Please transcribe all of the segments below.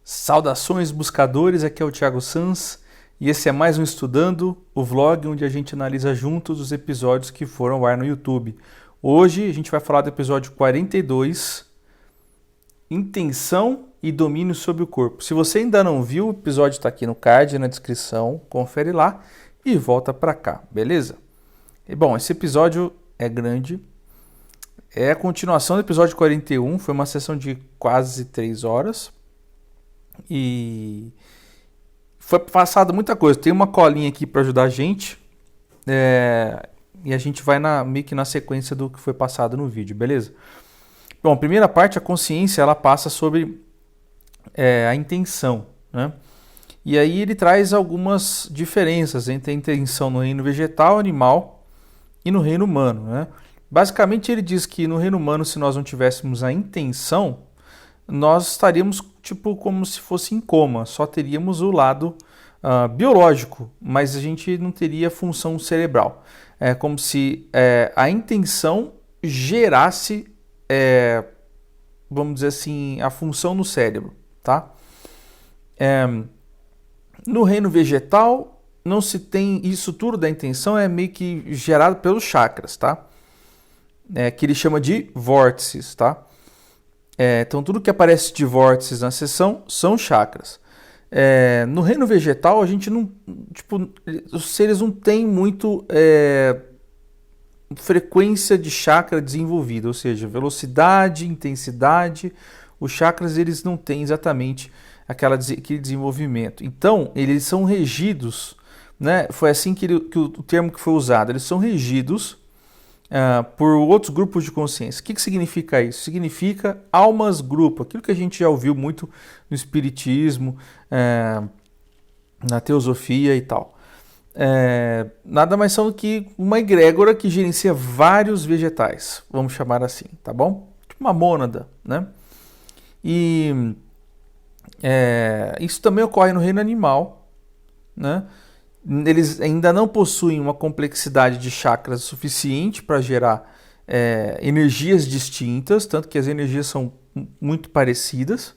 Saudações buscadores, aqui é o Thiago Sanz e esse é mais um Estudando, o vlog onde a gente analisa juntos os episódios que foram ao ar no YouTube. Hoje a gente vai falar do episódio 42, Intenção e Domínio sobre o Corpo. Se você ainda não viu, o episódio está aqui no card, na descrição, confere lá e volta para cá, beleza? E, bom, esse episódio é grande, é a continuação do episódio 41, foi uma sessão de quase 3 horas. E foi passado muita coisa. Tem uma colinha aqui para ajudar a gente. E a gente vai meio que na sequência do que foi passado no vídeo, beleza? Bom, a primeira parte, a consciência, ela passa sobre a intenção, né? E aí ele traz algumas diferenças entre a intenção no reino vegetal, animal e no reino humano, né? Basicamente ele diz que no reino humano, se nós não tivéssemos a intenção, nós estaríamos tipo como se fosse em coma, só teríamos o lado biológico, mas a gente não teria função cerebral. É como se a intenção gerasse, vamos dizer assim, a função no cérebro, tá? No reino vegetal não se tem isso tudo da intenção, é meio que gerado pelos chakras, tá? Que ele chama de vórtices, tá? Então, tudo que aparece de vórtices na seção são chakras. No reino vegetal, a gente não. Tipo, os seres não têm muito frequência de chakra desenvolvida, ou seja, velocidade, intensidade. Os chakras eles não têm exatamente aquele desenvolvimento. Então, eles são regidos, né? Foi assim que o termo que foi usado. Eles são regidos por outros grupos de consciência. O que significa isso? Significa almas-grupo, aquilo que a gente já ouviu muito no espiritismo, na teosofia e tal. Nada mais são do que uma egrégora que gerencia vários vegetais, vamos chamar assim, tá bom? Tipo uma mônada, né? E isso também ocorre no reino animal, né? Eles ainda não possuem uma complexidade de chakras suficiente para gerar energias distintas, tanto que as energias são muito parecidas.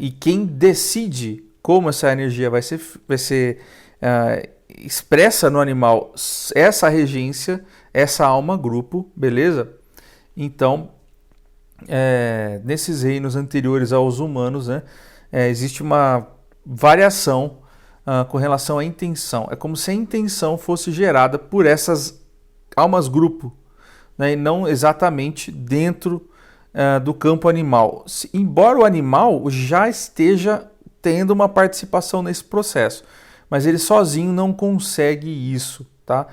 E quem decide como essa energia vai ser expressa no animal, essa regência, essa alma grupo, beleza? Então, nesses reinos anteriores aos humanos, né, existe uma variação com relação à intenção. É como se a intenção fosse gerada por essas almas grupo, né, e não exatamente dentro do campo animal. Embora o animal já esteja tendo uma participação nesse processo, mas ele sozinho não consegue isso, tá?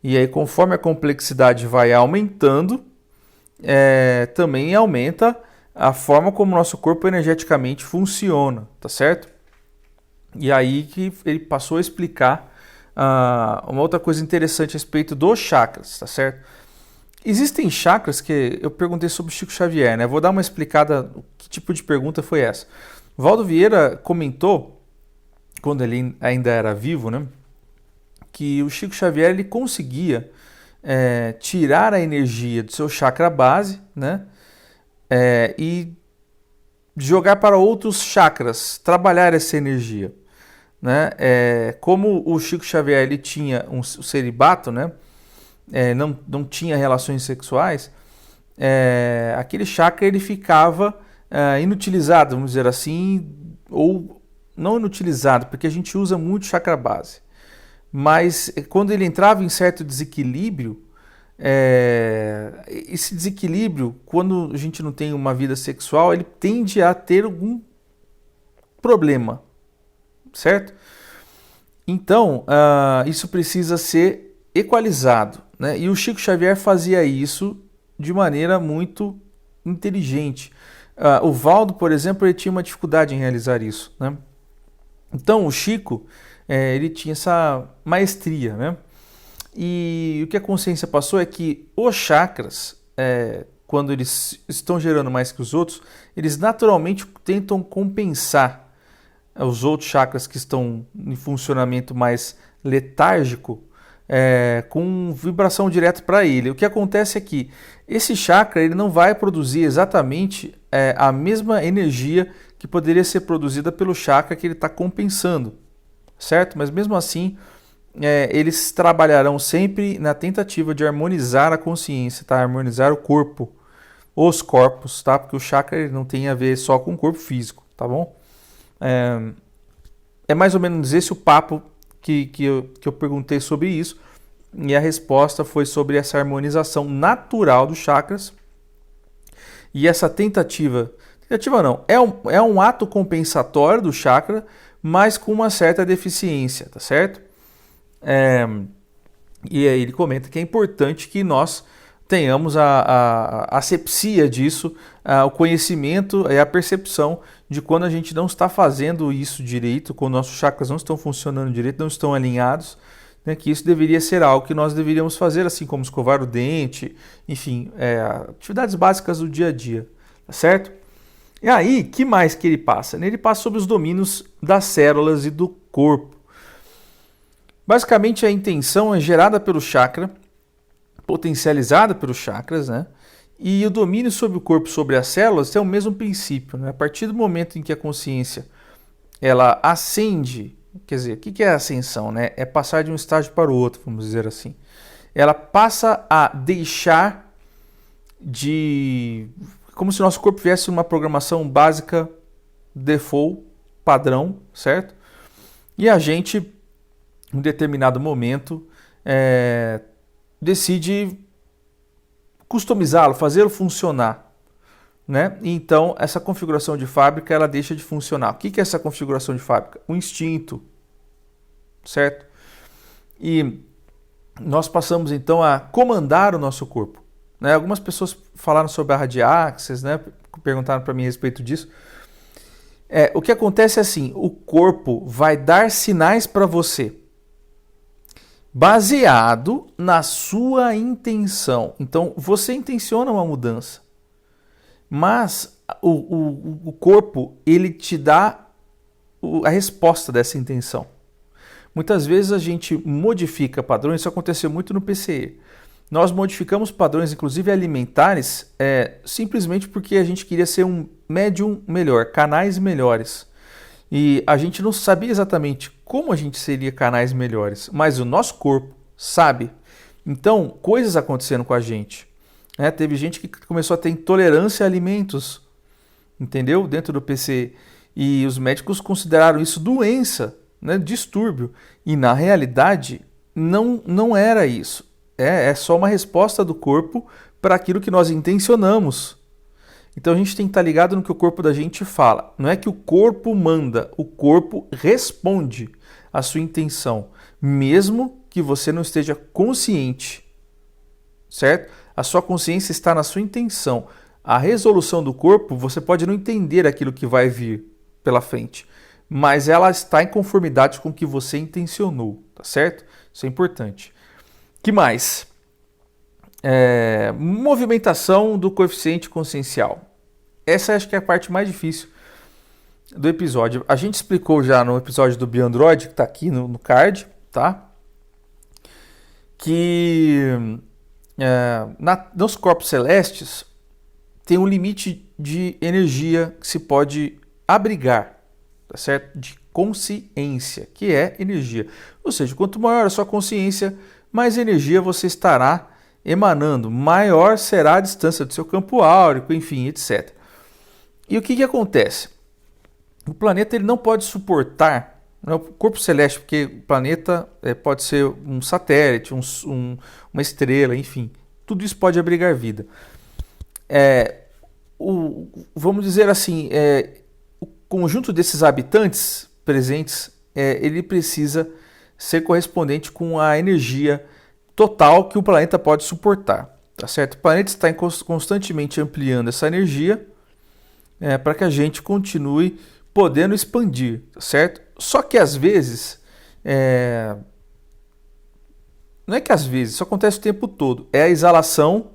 E aí, conforme a complexidade vai aumentando, também aumenta a forma como o nosso corpo energeticamente funciona, tá certo? E aí que ele passou a explicar uma outra coisa interessante a respeito dos chakras, tá certo? Existem chakras que eu perguntei sobre o Chico Xavier, né? Vou dar uma explicada, que tipo de pergunta foi essa. Valdo Vieira comentou, quando ele ainda era vivo, né? Que o Chico Xavier ele conseguia tirar a energia do seu chakra base, né? E jogar para outros chakras, trabalhar essa energia, né? Como o Chico Xavier ele tinha um celibato, né? Não tinha relações sexuais, aquele chakra ele ficava inutilizado, vamos dizer assim, ou não inutilizado, porque a gente usa muito chakra base, mas quando ele entrava em certo desequilíbrio, esse desequilíbrio, quando a gente não tem uma vida sexual, ele tende a ter algum problema, certo? Então, isso precisa ser equalizado, né? E o Chico Xavier fazia isso de maneira muito inteligente. O Valdo, por exemplo, ele tinha uma dificuldade em realizar isso, né? Então, o Chico, ele tinha essa maestria, né? E o que a consciência passou é que os chakras, quando eles estão gerando mais que os outros, eles naturalmente tentam compensar os outros chakras que estão em funcionamento mais letárgico, com vibração direta para ele. O que acontece é que esse chakra ele não vai produzir exatamente a mesma energia que poderia ser produzida pelo chakra que ele está compensando, certo? Mas mesmo assim, eles trabalharão sempre na tentativa de harmonizar a consciência, tá? Harmonizar o corpo, os corpos, tá? Porque o chakra ele não tem a ver só com o corpo físico, tá bom? É mais ou menos esse o papo que eu perguntei sobre isso, e a resposta foi sobre essa harmonização natural dos chakras e essa tentativa não, é um ato compensatório do chakra, mas com uma certa deficiência, tá certo? E aí ele comenta que é importante que nós tenhamos a asepsia disso, o conhecimento e a percepção de quando a gente não está fazendo isso direito, quando nossos chakras não estão funcionando direito, não estão alinhados, né, que isso deveria ser algo que nós deveríamos fazer, assim como escovar o dente, enfim, atividades básicas do dia a dia, tá certo? E aí, que mais que ele passa? Ele passa sobre os domínios das células e do corpo. Basicamente, a intenção é gerada pelo chakra, potencializada pelos chakras, né? E o domínio sobre o corpo, sobre as células, é o mesmo princípio, né? A partir do momento em que a consciência ela ascende, quer dizer, o que é a ascensão, né? É passar de um estágio para o outro, vamos dizer assim. Ela passa a deixar de... como se o nosso corpo viesse uma programação básica, default, padrão, certo? E a gente, em um determinado momento, decide customizá-lo, fazê-lo funcionar, né? Então, essa configuração de fábrica, ela deixa de funcionar. O que é essa configuração de fábrica? O instinto, certo? E nós passamos, então, a comandar o nosso corpo. Né? Algumas pessoas falaram sobre a Radiaxis, né? Perguntaram para mim a respeito disso. O que acontece é assim, o corpo vai dar sinais para você, baseado na sua intenção. Então, você intenciona uma mudança, mas o corpo, ele te dá a resposta dessa intenção. Muitas vezes a gente modifica padrões, isso aconteceu muito no PCE. Nós modificamos padrões, inclusive alimentares, simplesmente porque a gente queria ser um médium melhor, canais melhores. E a gente não sabia exatamente como a gente seria canais melhores, mas o nosso corpo sabe. Então, coisas acontecendo com a gente. Teve gente que começou a ter intolerância a alimentos, entendeu? Dentro do PCE. E os médicos consideraram isso doença, né? Distúrbio. E na realidade, não era isso. É só uma resposta do corpo para aquilo que nós intencionamos. Então a gente tem que estar ligado no que o corpo da gente fala. Não é que o corpo manda, o corpo responde à sua intenção, mesmo que você não esteja consciente, certo? A sua consciência está na sua intenção. A resolução do corpo, você pode não entender aquilo que vai vir pela frente, mas ela está em conformidade com o que você intencionou, tá certo? Isso é importante. Que mais? Movimentação do coeficiente consciencial. Essa acho que é a parte mais difícil do episódio. A gente explicou já no episódio do Biandroid, que está aqui no card, tá? Que nos corpos celestes tem um limite de energia que se pode abrigar, tá certo? De consciência, que é energia. Ou seja, quanto maior a sua consciência, mais energia você estará emanando, maior será a distância do seu campo áurico, enfim, etc. E o que acontece? O planeta ele não pode suportar, o corpo celeste, porque o planeta pode ser um satélite, uma estrela, enfim, tudo isso pode abrigar vida. Vamos dizer assim, o conjunto desses habitantes presentes, ele precisa ser correspondente com a energia total que o planeta pode suportar, tá certo? O planeta está constantemente ampliando essa energia para que a gente continue podendo expandir, tá certo? Só que às vezes, não é que às vezes, isso acontece o tempo todo, é a exalação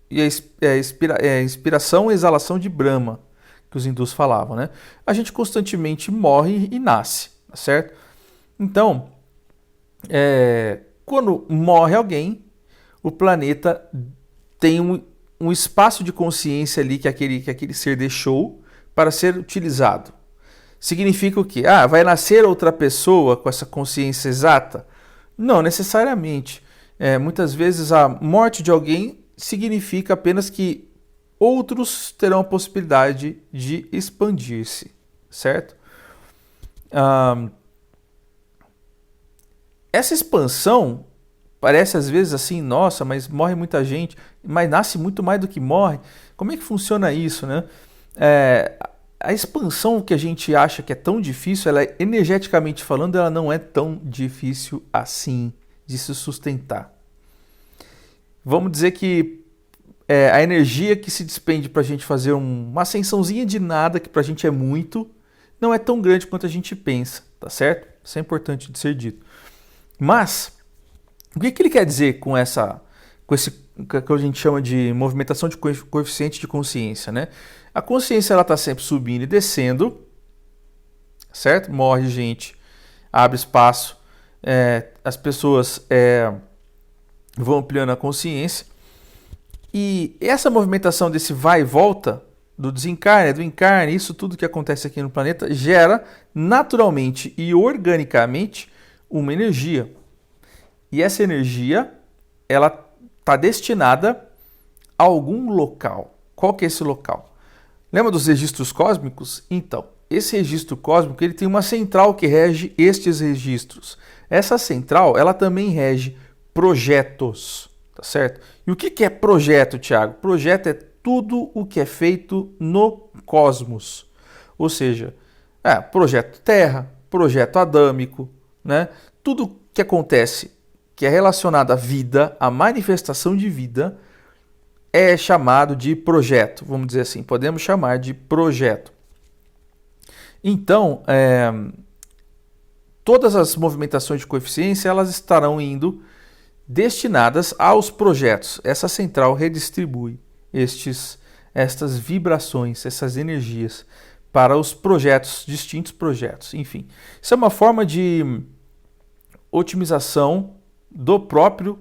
e a inspiração e exalação de Brahma, que os hindus falavam, né? A gente constantemente morre e nasce, tá certo? Então, quando morre alguém, o planeta tem um espaço de consciência ali que aquele ser deixou para ser utilizado. Significa o quê? Ah, vai nascer outra pessoa com essa consciência exata? Não necessariamente. Muitas vezes a morte de alguém significa apenas que outros terão a possibilidade de expandir-se, certo? Essa expansão parece às vezes assim, nossa, mas morre muita gente, mas nasce muito mais do que morre. Como é que funciona isso, né? A expansão que a gente acha que é tão difícil, ela energeticamente falando, ela não é tão difícil assim de se sustentar. Vamos dizer que a energia que se despende para a gente fazer uma ascensãozinha de nada, que para a gente é muito, não é tão grande quanto a gente pensa, tá certo? Isso é importante de ser dito. Mas, o que ele quer dizer com esse que a gente chama de movimentação de coeficiente de consciência, né? A consciência ela está sempre subindo e descendo, certo? Morre gente, abre espaço, as pessoas vão ampliando a consciência. E essa movimentação desse vai e volta, do desencarne, do encarne, isso tudo que acontece aqui no planeta, gera naturalmente e organicamente uma energia. E essa energia, ela está destinada a algum local. Qual que é esse local? Lembra dos registros cósmicos? Então, esse registro cósmico ele tem uma central que rege estes registros. Essa central, ela também rege projetos, tá certo? E o que é projeto, Tiago? Projeto é tudo o que é feito no cosmos. Ou seja, projeto Terra, projeto adâmico, né? Tudo que acontece que é relacionado à vida, à manifestação de vida, é chamado de projeto, vamos dizer assim, podemos chamar de projeto. Então, todas as movimentações de coeficiência, elas estarão indo destinadas aos projetos. Essa central redistribui estas vibrações, essas energias para os projetos, distintos projetos, enfim. Isso é uma forma de otimização do próprio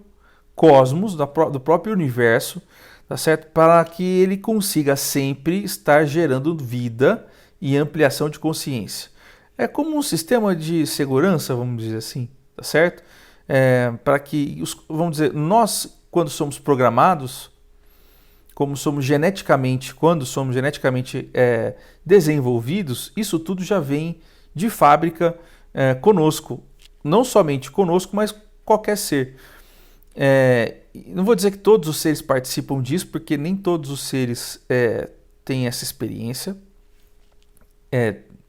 cosmos, do próprio universo, tá certo? Para que ele consiga sempre estar gerando vida e ampliação de consciência. É como um sistema de segurança, vamos dizer assim, tá certo? Para que, vamos dizer, nós, quando somos programados, quando somos geneticamente desenvolvidos, isso tudo já vem de fábrica conosco. Não somente conosco, mas qualquer ser. Não vou dizer que todos os seres participam disso, porque nem todos os seres têm essa experiência.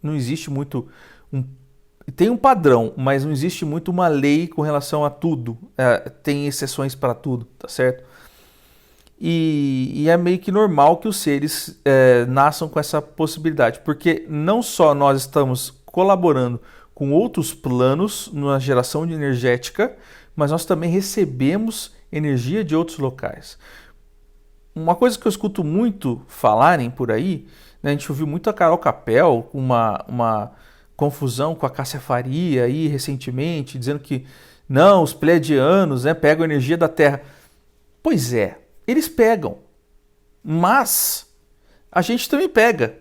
Não existe muito... Tem um padrão, mas não existe muito uma lei com relação a tudo. Tem exceções para tudo, tá certo? E é meio que normal que os seres nasçam com essa possibilidade, porque não só nós estamos colaborando com outros planos na geração de energética, mas nós também recebemos energia de outros locais. Uma coisa que eu escuto muito falarem por aí, né, a gente ouviu muito a Carol Capel com uma confusão com a Cássia Faria aí recentemente, dizendo que não, os pleiadianos, né, pegam energia da Terra. Pois é, eles pegam, mas a gente também pega,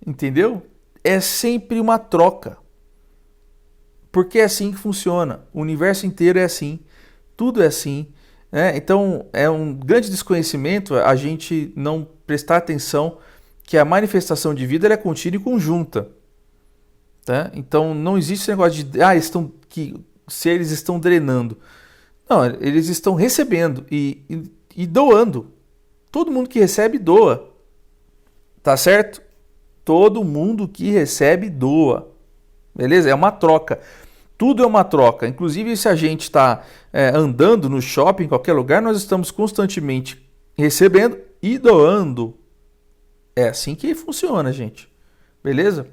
entendeu? É sempre uma troca. Porque é assim que funciona. O universo inteiro é assim. Tudo é assim. Né? Então, é um grande desconhecimento a gente não prestar atenção que a manifestação de vida é contínua e conjunta. Tá? Então, não existe esse negócio de que seres estão drenando. Não, eles estão recebendo e doando. Todo mundo que recebe, doa. Tá certo? Todo mundo que recebe, doa. Beleza? É uma troca. Tudo é uma troca. Inclusive, se a gente está andando no shopping, em qualquer lugar, nós estamos constantemente recebendo e doando. É assim que funciona, gente. Beleza?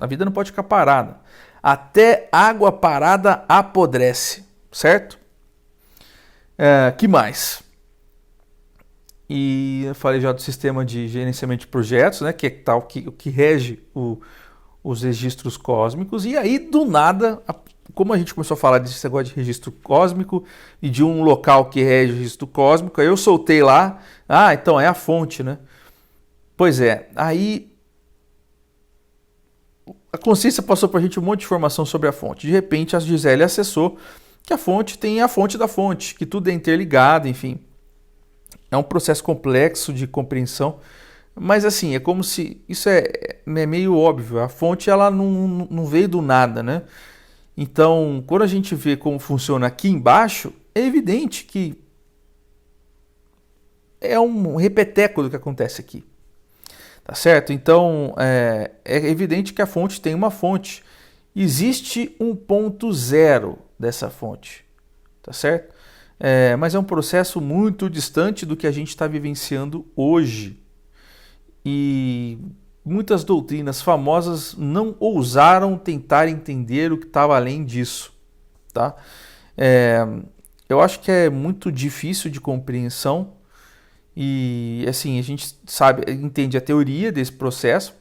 A vida não pode ficar parada. Até água parada apodrece. Certo? Que mais? E eu falei já do sistema de gerenciamento de projetos, né, que é tal o que rege os registros cósmicos. E aí, do nada, como a gente começou a falar desse negócio de registro cósmico e de um local que rege o registro cósmico, aí eu soltei lá, então é a fonte, né? Pois é, aí a consciência passou para a gente um monte de informação sobre a fonte. De repente, a Gisele acessou que a fonte tem a fonte da fonte, que tudo é interligado, enfim. É um processo complexo de compreensão, mas assim, é como se... Isso é meio óbvio, a fonte ela não veio do nada, né? Então, quando a gente vê como funciona aqui embaixo, é evidente que é um repeteco do que acontece aqui. Tá certo? Então, é evidente que a fonte tem uma fonte. Existe um ponto zero dessa fonte. Tá certo? Mas é um processo muito distante do que a gente está vivenciando hoje. E muitas doutrinas famosas não ousaram tentar entender o que estava além disso. Tá? Eu acho que é muito difícil de compreensão. E assim, a gente entende a teoria desse processo,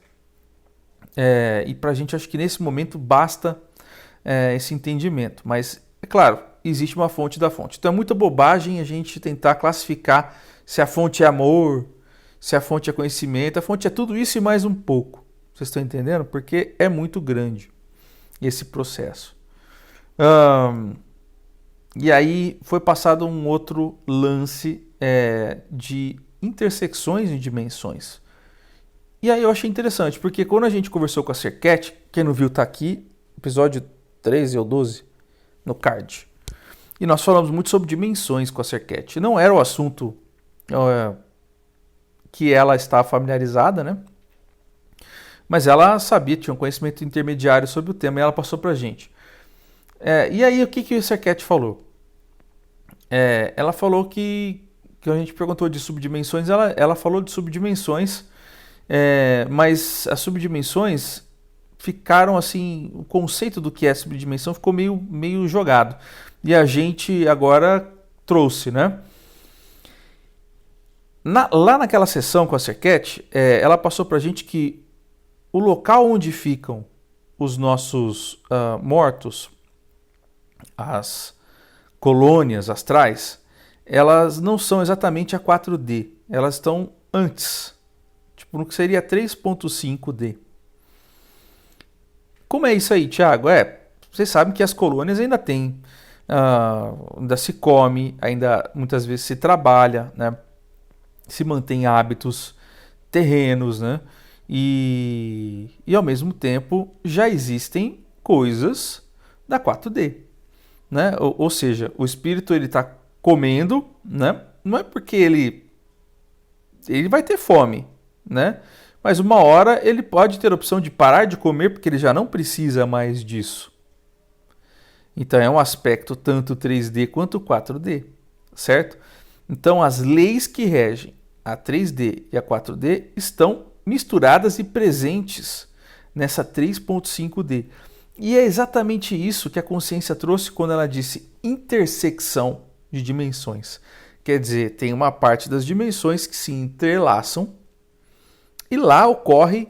e para a gente acho que nesse momento basta esse entendimento. Mas, é claro, existe uma fonte da fonte. Então é muita bobagem a gente tentar classificar se a fonte é amor, se a fonte é conhecimento. A fonte é tudo isso e mais um pouco. Vocês estão entendendo? Porque é muito grande esse processo. E aí foi passado um outro lance de intersecções de dimensões. E aí eu achei interessante, porque quando a gente conversou com a Serquete, quem não viu está aqui, episódio 13 ou 12, no card. E nós falamos muito sobre dimensões com a Serquete. Não era o assunto que ela estava familiarizada, né? Mas ela sabia, tinha um conhecimento intermediário sobre o tema e ela passou para a gente. E aí o que a Serquete falou? Ela falou que a gente perguntou de subdimensões, ela falou de subdimensões, mas as subdimensões ficaram assim, o conceito do que é subdimensão ficou meio jogado. E a gente agora trouxe, né? Lá naquela sessão com a Serquete, ela passou para a gente que o local onde ficam os nossos mortos, as colônias astrais, elas não são exatamente a 4D, elas estão antes, tipo no que seria 3.5D. Como é isso aí, Thiago? Vocês sabem que as colônias ainda tem, ainda se come, ainda muitas vezes se trabalha, né? Se mantém hábitos terrenos, né? E ao mesmo tempo já existem coisas da 4D, né? Ou seja, o espírito ele está comendo, né? Não é porque ele vai ter fome, né? Mas uma hora ele pode ter a opção de parar de comer porque ele já não precisa mais disso. Então é um aspecto tanto 3D quanto 4D, certo? Então as leis que regem a 3D e a 4D estão misturadas e presentes nessa 3.5D. E é exatamente isso que a consciência trouxe quando ela disse intersecção de dimensões. Quer dizer, tem uma parte das dimensões que se entrelaçam e lá ocorre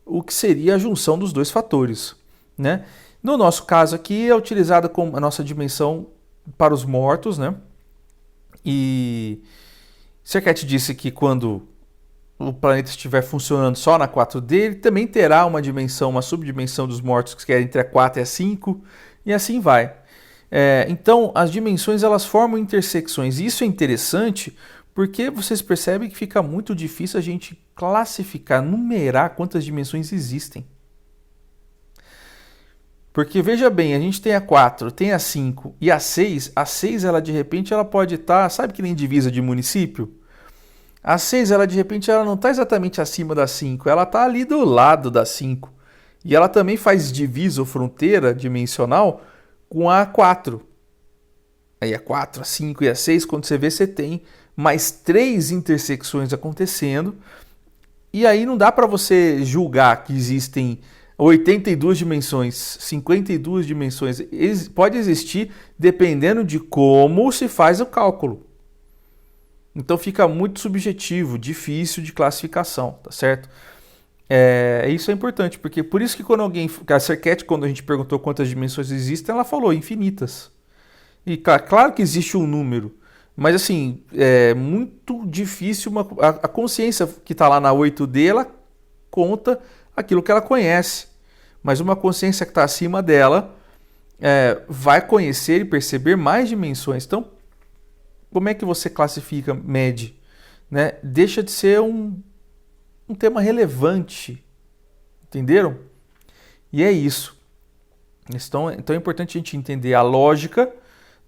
o que seria a junção dos dois fatores, né? No nosso caso aqui é utilizada como a nossa dimensão para os mortos, né? E Serquete disse que quando o planeta estiver funcionando só na 4D, ele também terá uma dimensão, uma subdimensão dos mortos que é entre a 4 e a 5, e assim vai. Então, as dimensões elas formam intersecções. E isso é interessante porque vocês percebem que fica muito difícil a gente classificar, numerar quantas dimensões existem. Porque veja bem, a gente tem a 4, tem a 5 e a 6. A 6, ela de repente, ela pode estar, sabe que nem divisa de município? A 6, ela de repente, ela não está exatamente acima da 5, ela está ali do lado da 5. E ela também faz divisa ou fronteira dimensional com a 4. Aí a 4, a 5 e a 6, quando você vê, você tem mais 3 intersecções acontecendo. E aí não dá para você julgar que existem 82 dimensões, 52 dimensões. Pode existir dependendo de como se faz o cálculo. Então fica muito subjetivo, difícil de classificação, tá certo? Isso é importante, porque por isso que quando a Serquete, quando a gente perguntou quantas dimensões existem, ela falou infinitas. E claro que existe um número, Mas assim, é muito difícil a consciência que está lá na 8D, ela conta aquilo que ela conhece. Mas uma consciência que está acima dela vai conhecer e perceber mais dimensões. Então, como é que você classifica, mede? Né? Deixa de ser um tema relevante. Entenderam? E é isso. Então é importante a gente entender a lógica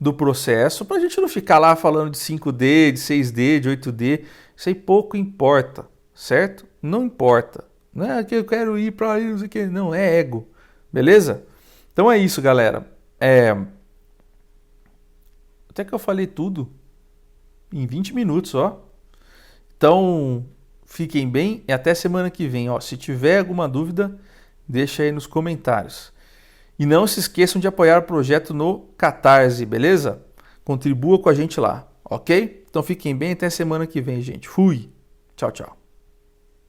do processo para a gente não ficar lá falando de 5D, de 6D, de 8D. Isso aí pouco importa, certo? Não importa. Não é que eu quero ir para não sei o que. Não, é ego. Beleza? Então é isso, galera. Até que eu falei tudo em 20 minutos, ó. Então, fiquem bem e até semana que vem. Ó, se tiver alguma dúvida, deixa aí nos comentários. E não se esqueçam de apoiar o projeto no Catarse, beleza? Contribua com a gente lá, ok? Então fiquem bem até semana que vem, gente. Fui! Tchau, tchau.